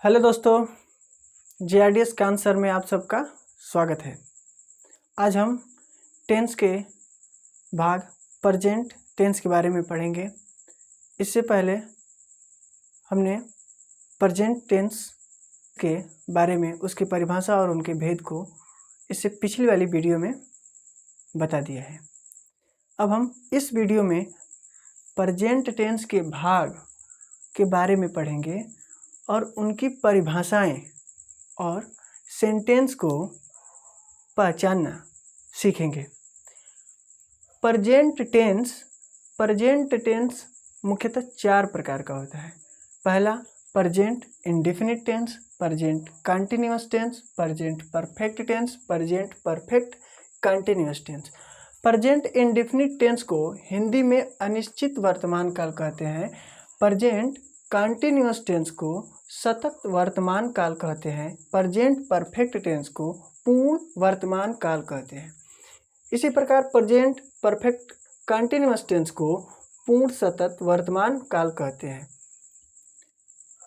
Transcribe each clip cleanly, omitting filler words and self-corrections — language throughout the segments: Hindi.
हेलो दोस्तों, JRDS का आंसर में आप सबका स्वागत है। आज हम टेंस के भाग प्रेजेंट टेंस के बारे में पढ़ेंगे। इससे पहले हमने प्रेजेंट टेंस के बारे में उसकी परिभाषा और उनके भेद को इससे पिछली वाली वीडियो में बता दिया है। अब हम इस वीडियो में प्रेजेंट टेंस के भाग के बारे में पढ़ेंगे और उनकी परिभाषाएं और सेंटेंस को पहचानना सीखेंगे। प्रेजेंट टेंस मुख्यतः 4 प्रकार का होता है। पहला present indefinite tense, present continuous tense, present perfect tense, present perfect continuous tense. Present indefinite tense को हिंदी में अनिश्चित वर्तमान काल कहते हैं। प्रेजेंट कंटीन्यूअस टेंस को सतत वर्तमान काल कहते हैं। प्रेजेंट परफेक्ट टेंस को पूर्ण वर्तमान काल कहते हैं। इसी प्रकार प्रेजेंट परफेक्ट कंटीन्यूअस टेंस को पूर्ण सतत वर्तमान काल कहते हैं।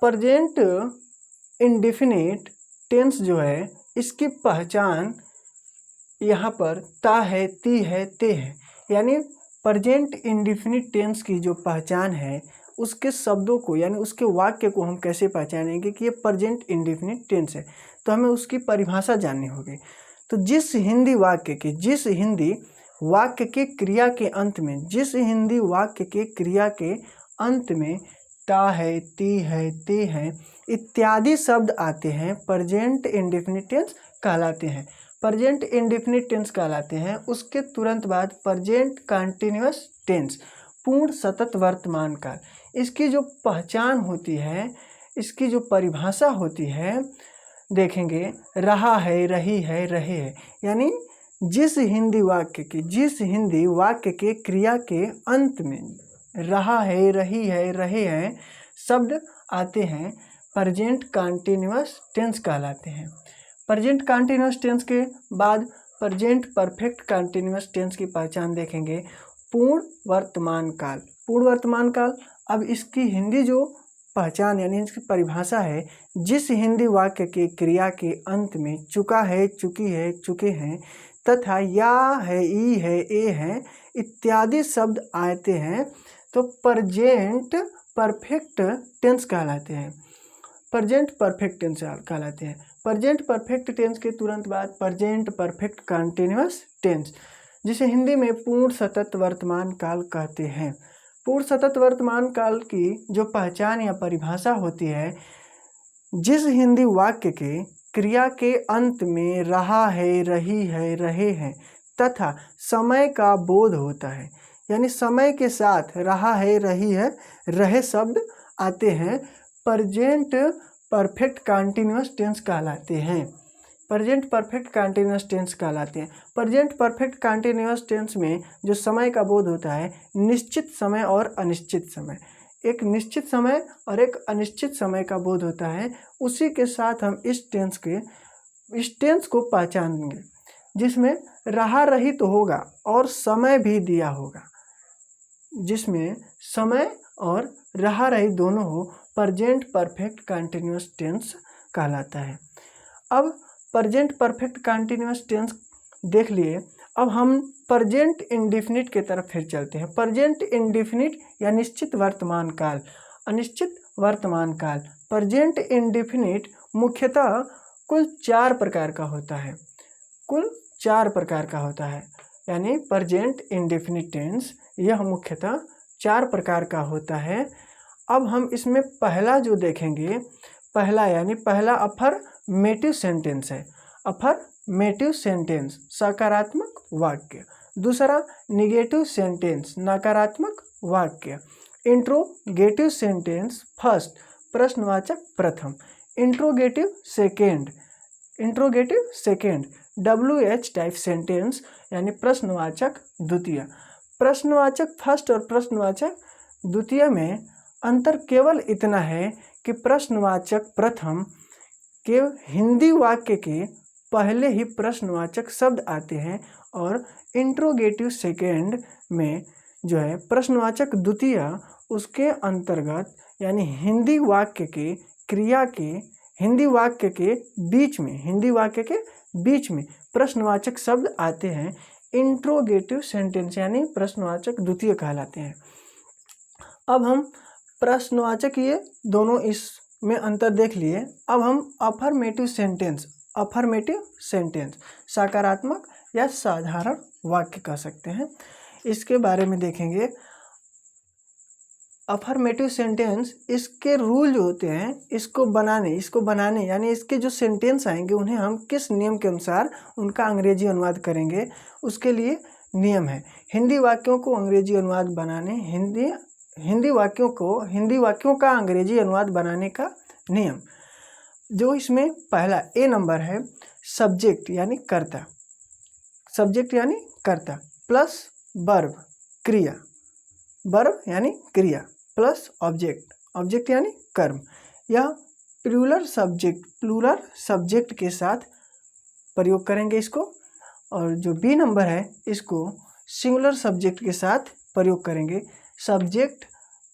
प्रेजेंट इंडेफिनिट टेंस जो है, इसकी पहचान यहाँ पर ता है, ती है, ते है। यानी प्रेजेंट इंडेफिनिट टेंस की जो पहचान है, उसके शब्दों को यानी उसके वाक्य को हम कैसे पहचानेंगे कि ये प्रेजेंट इंडेफिनिट टेंस है, तो हमें उसकी परिभाषा जाननी होगी। तो जिस हिंदी वाक्य के क्रिया के अंत में ता है, ती है, ते है इत्यादि शब्द आते हैं, प्रेजेंट इंडेफिनिट टेंस कहलाते हैं। प्रेजेंट इंडेफिनिट टेंस कहलाते हैं। उसके तुरंत बाद प्रेजेंट कंटीन्यूअस टेंस, पूर्ण सतत वर्तमान काल। इसकी जो पहचान होती है, इसकी जो परिभाषा होती है, देखेंगे रहा है, रही है, रहे है। यानी जिस हिंदी वाक्य के क्रिया के अंत में रहा है, रही है, रहे हैं शब्द आते हैं, प्रेजेंट कंटीन्यूअस टेंस कहलाते हैं। प्रेजेंट कंटीन्यूअस टेंस के बाद प्रेजेंट परफेक्ट कंटीन्यूअस टेंस की पहचान देखेंगे। पूर्ण वर्तमान काल। अब इसकी हिंदी जो पहचान यानी इसकी परिभाषा है, जिस हिंदी वाक्य के क्रिया के अंत में चुका है, चुकी है, चुके हैं तथा या है, ई है, ए है इत्यादि शब्द आते हैं, तो प्रेजेंट परफेक्ट टेंस कहलाते हैं। प्रेजेंट परफेक्ट टेंस कहलाते हैं। प्रेजेंट परफेक्ट टेंस के तुरंत बाद प्रेजेंट परफेक्ट कंटीन्यूअस टेंस, जिसे हिंदी में पूर्ण सतत वर्तमान काल कहते हैं। पूर्ण सतत वर्तमान काल की जो पहचान या परिभाषा होती है, जिस हिंदी वाक्य के क्रिया के अंत में रहा है, रही है, रहे हैं तथा समय का बोध होता है, यानी समय के साथ रहा है, रही है, रहे शब्द आते हैं, प्रेजेंट परफेक्ट कंटीन्यूअस टेंस कहलाते हैं। प्रेजेंट परफेक्ट कंटीन्यूअस टेंस कहलाते हैं। प्रेजेंट परफेक्ट कंटीन्यूअस टेंस में जो समय का बोध होता है, निश्चित समय और अनिश्चित समय, एक निश्चित समय और एक अनिश्चित समय का बोध होता है। उसी के साथ हम इस टेंस को पहचानेंगे, जिसमें रहा रही तो होगा और समय भी दिया होगा। जिसमें समय और रहा रही दोनों हो, प्रेजेंट परफेक्ट कंटीन्यूअस टेंस कहलाता है। अब प्रेजेंट परफेक्ट कंटीन्यूअस टेंस देख लिए। अब हम प्रेजेंट इंडेफिनिट की तरफ फिर चलते हैं। प्रेजेंट इंडेफिनिट या निश्चित वर्तमान काल, अनिश्चित वर्तमान काल। प्रेजेंट इंडेफिनिट मुख्यतः कुल 4 प्रकार का होता है। यानी प्रेजेंट इंडेफिनिट टेंस यह मुख्यतः 4 प्रकार का होता है। अब हम इसमें पहला जो देखेंगे, पहला अफर्मेटिव सेंटेंस है। अफर्मेटिव सेंटेंस सकारात्मक वाक्य। दूसरा निगेटिव सेंटेंस नकारात्मक वाक्य। इंट्रोगेटिव सेंटेंस फर्स्ट, प्रश्नवाचक प्रथम। Interrogative second, WH type sentence यानी प्रश्नवाचक द्वितीय। प्रश्नवाचक फर्स्ट और प्रश्नवाचक द्वितीय में अंतर केवल इतना है कि प्रश्नवाचक प्रथम के हिंदी वाक्य के पहले ही प्रश्नवाचक शब्द आते हैं और इंट्रोगेटिव सेकेंड में जो है प्रश्नवाचक द्वितीय, उसके अंतर्गत यानी हिंदी वाक्य के क्रिया के हिंदी वाक्य के बीच में प्रश्नवाचक शब्द आते हैं, इंट्रोगेटिव सेंटेंस यानी प्रश्नवाचक द्वितीय कहलाते हैं। अब हम प्रश्नवाचक ये दोनों इसमें अंतर देख लिए। अब हम अफर्मेटिव सेंटेंस सकारात्मक या साधारण वाक्य कह सकते हैं, इसके बारे में देखेंगे। अफर्मेटिव सेंटेंस, इसके रूल जो होते हैं, इसको बनाने यानी इसके जो सेंटेंस आएंगे उन्हें हम किस नियम के अनुसार उनका अंग्रेजी अनुवाद करेंगे, उसके लिए नियम है। हिंदी वाक्यों को अंग्रेजी अनुवाद बनाने, हिंदी वाक्यों का अंग्रेजी अनुवाद बनाने का नियम, जो इसमें पहला ए नंबर है, सब्जेक्ट यानी कर्ता प्लस वर्ब यानी क्रिया प्लस ऑब्जेक्ट यानी कर्म। यह प्लूरल सब्जेक्ट के साथ प्रयोग करेंगे इसको। और जो बी नंबर है, इसको सिंगुलर सब्जेक्ट के साथ प्रयोग करेंगे। सब्जेक्ट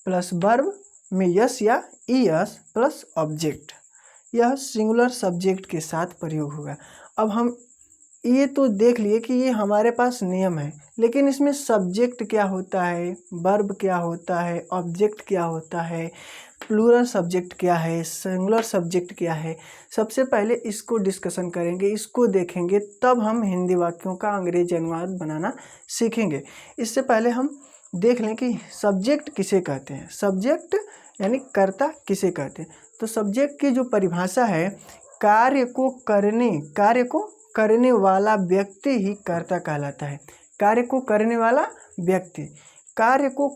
प्लस वर्ब में यस या ईएस प्लस ऑब्जेक्ट, यह सिंगुलर सब्जेक्ट के साथ प्रयोग होगा। अब हम ये तो देख लिए कि ये हमारे पास नियम है, लेकिन इसमें सब्जेक्ट क्या होता है, वर्ब क्या होता है, ऑब्जेक्ट क्या होता है, प्लूरल सब्जेक्ट क्या है, सिंगुलर सब्जेक्ट क्या है, सबसे पहले इसको डिस्कशन करेंगे, इसको देखेंगे, तब हम हिंदी वाक्यों का अंग्रेजी अनुवाद बनाना सीखेंगे। इससे पहले हम देख लें कि सब्जेक्ट किसे कहते हैं, सब्जेक्ट यानी कर्ता किसे कहते हैं। तो सब्जेक्ट की जो परिभाषा है, कार्य को करने वाला व्यक्ति ही कर्ता कहलाता है। कार्य को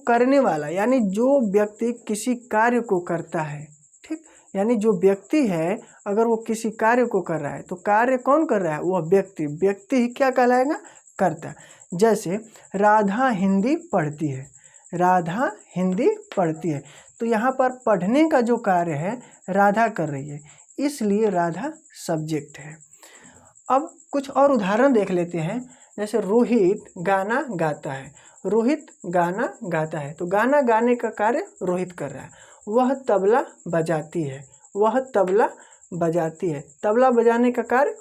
करने वाला यानी जो व्यक्ति किसी कार्य को करता है, ठीक, यानी जो व्यक्ति है अगर वो किसी कार्य को कर रहा है तो कार्य कौन कर रहा है, वह व्यक्ति ही क्या कहलाएगा, कर्ता। जैसे राधा हिंदी पढ़ती है, तो यहाँ पर पढ़ने का जो कार्य है राधा कर रही है, इसलिए राधा सब्जेक्ट है। अब कुछ और उदाहरण देख लेते हैं। जैसे रोहित गाना गाता है, तो गाना गाने का कार्य रोहित कर रहा है। वह तबला बजाती है, तबला बजाने का कार्य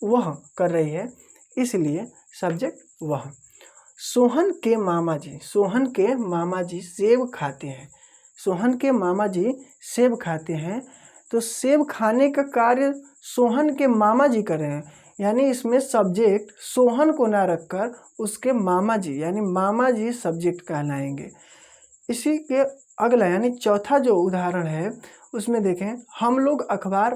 वह कर रही है, इसलिए सब्जेक्ट वह। सोहन के मामा जी सेब खाते हैं, तो सेब खाने का कार्य सोहन के मामा जी कर रहे हैं, यानी इसमें सब्जेक्ट सोहन को ना रखकर उसके मामा जी यानी मामा जी सब्जेक्ट कहलाएंगे। इसी के अगला यानी चौथा जो उदाहरण है उसमें देखें, हम लोग अखबार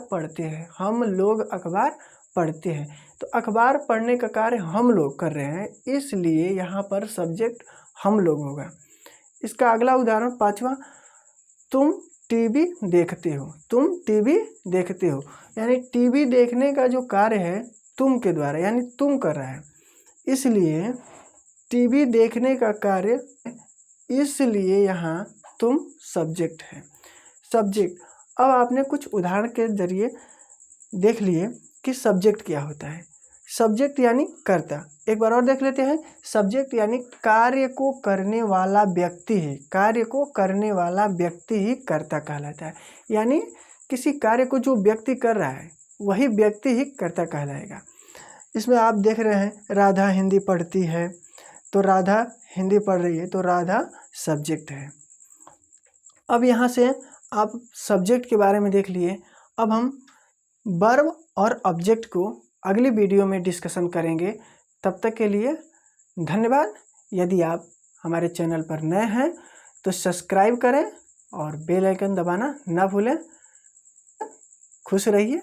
पढ़ते हैं, तो अखबार पढ़ने का कार्य हम लोग कर रहे हैं, इसलिए यहाँ पर सब्जेक्ट हम लोग होगा। इसका अगला उदाहरण पांचवा, तुम टीवी देखते हो, यानी टीवी देखने का जो कार्य है तुम के द्वारा यानी तुम कर रहा है, इसलिए टीवी देखने का कार्य, इसलिए यहाँ तुम सब्जेक्ट है। अब आपने कुछ उदाहरण के जरिए देख लिए कि सब्जेक्ट क्या होता है। सब्जेक्ट यानी कर्ता। एक बार और देख लेते हैं। सब्जेक्ट यानी कार्य को करने वाला व्यक्ति ही कर्ता कहलाता है, यानी किसी कार्य को जो व्यक्ति कर रहा है वही व्यक्ति ही कर्ता कहलाएगा। इसमें आप देख रहे हैं राधा हिंदी पढ़ती है, तो राधा हिंदी पढ़ रही है, तो राधा सब्जेक्ट है। अब यहाँ से आप सब्जेक्ट के बारे में देख लिए। अब हम वर्ब और ऑब्जेक्ट को अगली वीडियो में डिस्कशन करेंगे। तब तक के लिए धन्यवाद। यदि आप हमारे चैनल पर नए हैं तो सब्सक्राइब करें और बेल आइकन दबाना ना भूलें। खुश रहिए।